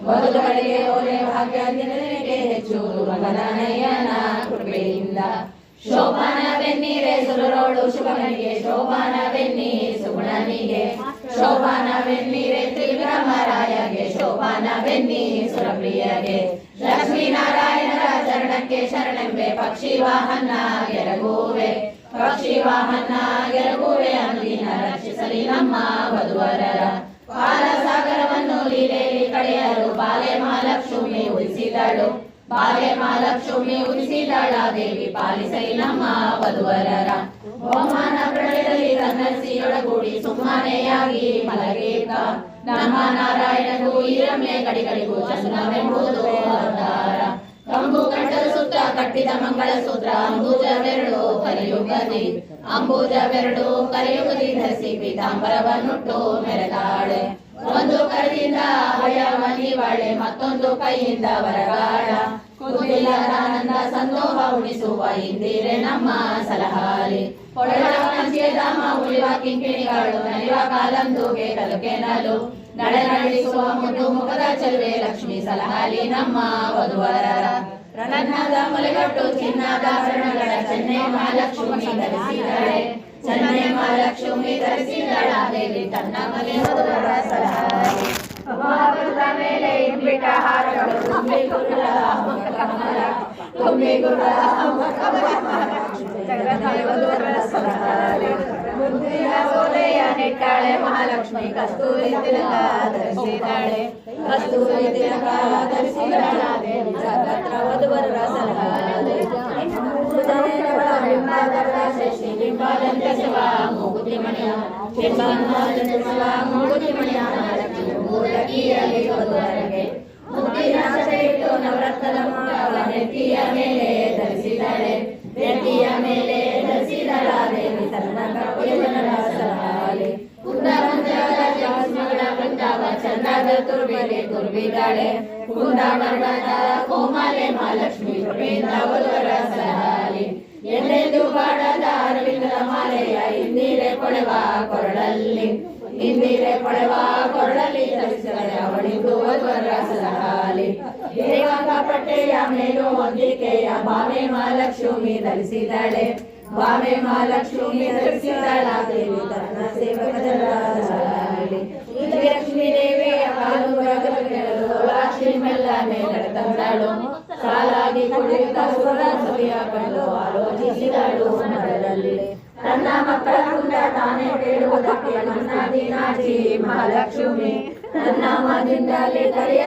ಬದುಕಳಿಗೆ ಓಲೆ ಭಾಗ್ಯ ದಿನಕ್ಕೆ ಹೆಚ್ಚು ಮಗನಯ್ಯನ ಕೃಪೆಯಿಂದ ಶೋಭಾನ ಬೆನ್ನೀರೆ ಸುರರೋಡು ಶುಭನಿಗೆ ಶೋಭಾನ ಬೆನ್ನಿ ಸುಗುಣನಿಗೆ ಶೋಭಾನ ಬೆನ್ನೀರೆ ತ್ರಿವಿಕ್ರಮರಾಯಗೆ ಶೋಭಾನ ಬೆನ್ನಿ ಸುರಪ್ರಿಯಗೆ ಲಕ್ಷ್ಮೀನಾರಾಯಣರ ಚರಣಕ್ಕೆ ಶರಣೆಂಬೆ ಪಕ್ಷಿ ವಾಹನ ಗೆರಗುವೆ ಪಕ್ಷಿ ವಾಹನ ಗೆರಗುವೆ ಅಂದಿನ ರಕ್ಷಿಸಲಿ ನಮ್ಮ ವಧುವರರ ಪಾಲಸಾಗರವನ್ನು ಲೀಲೆಯಲ್ಲಿ ಕಳೆಯಲು ಬಾಲೆ ಮಹಾಲಕ್ಷ್ಮಿ ಉಳಿಸಿದಳು ಬಾಲೆ ಮಹಾಲಕ್ಷ್ಮಿ ಉಳಿಸಿದಳ ದೇವಿ ಪಾಲಿಸಲಿ ನಮ್ಮ ವಧುವರರ ಬಹುಮಾನ ಪ್ರಳಯದಲ್ಲಿ ತನ್ನಸಿಯೊಳಗೂಡಿ ಸುಮ್ಮನೆಯಾಗಿ ಮಲಗಿದ್ದ ನಮ್ಮ ನಾರಾಯಣಗೂ ಈ ರಮ್ಯ ಕಡಿಗಳಿಗೂ ಚಂದವೆಂಬುದು ಅವತಾರ ಕಂಬು ಕಂಠದ ಸುತ್ತ ಕಟ್ಟಿದ ಮಂಗಳ ಸೂತ್ರ ಅಂಬುಜವೆರಡು ಕಲಿಯುಗದಿ ಅಂಬುಜವೆರಡು ಕಲಿಯುಗದಿ ಧರಿಸಿ ಪೀತಾಂಬರವನ್ನುಟ್ಟು ಮೆರೆದಾಳೆ ಒಂದು ಕೈಯಿಂದ ಅಭಯವನಿವಾಳೆ ಮತ್ತೊಂದು ಕೈಯಿಂದ ವರಗಾಳ ಕುತಿಲರಾನಂದ ಸಂದೋಹ ಉಣಿಸುವ ಇಂದಿರೆ ನಮ್ಮ ಸಲಹಾಲಿ ಧಾಮ ಉಳಿವ ಕಿಂಕಿಣಿಗಳು ನಲಿವ ಕಾಲಂದುಗೆ ಕಲುಕೆನಲು ನಡೆ ನಡೆಸುವ ಮುದ್ದು ಮುಖದ ಚೆಲುವೆ ಲಕ್ಷ್ಮೀ ಸಲಹಾಲಿ ನಮ್ಮ ವಧುವರರ ರನ್ನದ ಮೊಲೆಗಟ್ಟು ಚಿನ್ನದ ಆಭರಣಗಳ ಚೆನ್ನೈ ಮಹಾಲಕ್ಷ್ಮಿ ಧರಿಸಿದಳೆ ಚೆನ್ನೈ ಮಹಾಲಕ್ಷ್ಮಿ ಧರಿಸಿದಳ ದೇವಿ ತನ್ನ ಮನೆ ವಧುವರ ಸಲಹಾಲಿ ಮಹಾಭರದ ಮೇಲೆ ಇಟ್ಬಿಟ್ಟ ಹಾರಗಳು ತುಂಬಿ ಗುರುಗಳ ಕಮಲ ತುಂಬಿ ಗುರುಗಳ ವಧುವರ ಸಲಹಾಲಿ ಮುದ್ದಿನ ಓಲೆಯ ನೆಟ್ಟಾಳೆ ಮಹಾಲಕ್ಷ್ಮಿ ಕಸ್ತೂರಿ ತಿಲಕ ಧರಿಸಿದಾಳೆ ಕಸ್ತೂರಿ ತಿಲಕ ಧರಿಸಿದಾಳ ದೇವಿ ಸರ್ವತ್ರ ವಧುವರರ ಸಲಹಾಲಿ ಶ್ರೀ ಬಿಂಬಾದಂತೆ ಶಿವ ಮೂಗುತಿ ಮಣಿಯ ಬಿಂಬಾದಂತೆ ಶಿವ ಮೂಗುತಿ ಮಣಿಯ ಮೂರಗಿಯಲ್ಲಿ ವಧುವರಗೆ ಮುದ್ದಿನ ಸೆಟ್ಟು ನವರತ್ನದ ಮುಂಡವ ನೆತ್ತಿಯ ಮೇಲೆ ಧರಿಸಿದಾಳೆ ನೆತ್ತಿಯ ಮೇಲೆ ಧರಿಸಿದಳ ದೇವಿ ತನ್ನ ಕಪ್ಪೆಯರ ಸಲಹಾಲಿ ಕುಂದ ಮಂಜಾದ ಜಾಸ್ಮಗಳ ಬಂದಾಗ ಚಂದದ ತುರ್ಬಿಗೆ ತುರ್ಬಿದಾಳೆ ಕುಂದ ವರ್ಣದ ಕೋಮಲೆ ಮಹಾಲಕ್ಷ್ಮಿ ಕೃಪೆಯಿಂದ ವಧುವರ ಸಲಹಾಲಿ ಎಲ್ಲೆಂದು ಬಾಡದ ಅರವಿಂದದ ಮಾಲೆಯ ಇಂದಿರೆ ಕೊಳೆವ ಕೊರಳಲ್ಲಿ ಇಂದಿರೆ ಕೊಳೆವ ಕೊರಳಲ್ಲಿ ಧರಿಸಿದಳೆ ಅವಳಿಗೂ ವಧುವರ ಸಲಹಾಲಿ ದೇವಾಂಗ ಪಟ್ಟೆಯ ಮೇಲೂ ಹೊಂದಿಕೆಯ ಭಾವೆ ಮಹಾಲಕ್ಷ್ಮಿ ಧರಿಸಿದಳೆ ಭಾವೆ ಮಹಾಲಕ್ಷ್ಮಿ ಧರಿಸಿದಳ ದೇವಿ ತನ್ನ ಸೇವಕರ ಸಲಹಾಲಿ ಲಕ್ಷ್ಮೀ ದೇವಿಯ ಕಾಲು ಲಕ್ಷ್ಮಿ ಮೆಲ್ಲ ಮೇಲೆ ತಂದಳು ಸಾಲಾಗಿ ಕುಳಿತ ಸುರ ಸುರಿಯ ಕಂಡು ಆಲೋಚಿಸಿದಳು ಮನದಲ್ಲಿ ತನ್ನ ಮಕ್ಕಳ ಕುಂಡ ತಾನೇ ಬೇಡುವುದಕ್ಕೆ ನನ್ನ ದಿನಾಚಿ ಮಹಾಲಕ್ಷ್ಮಿ ನನ್ನ ಮದಿಂದಲೇ ಕರೆಯ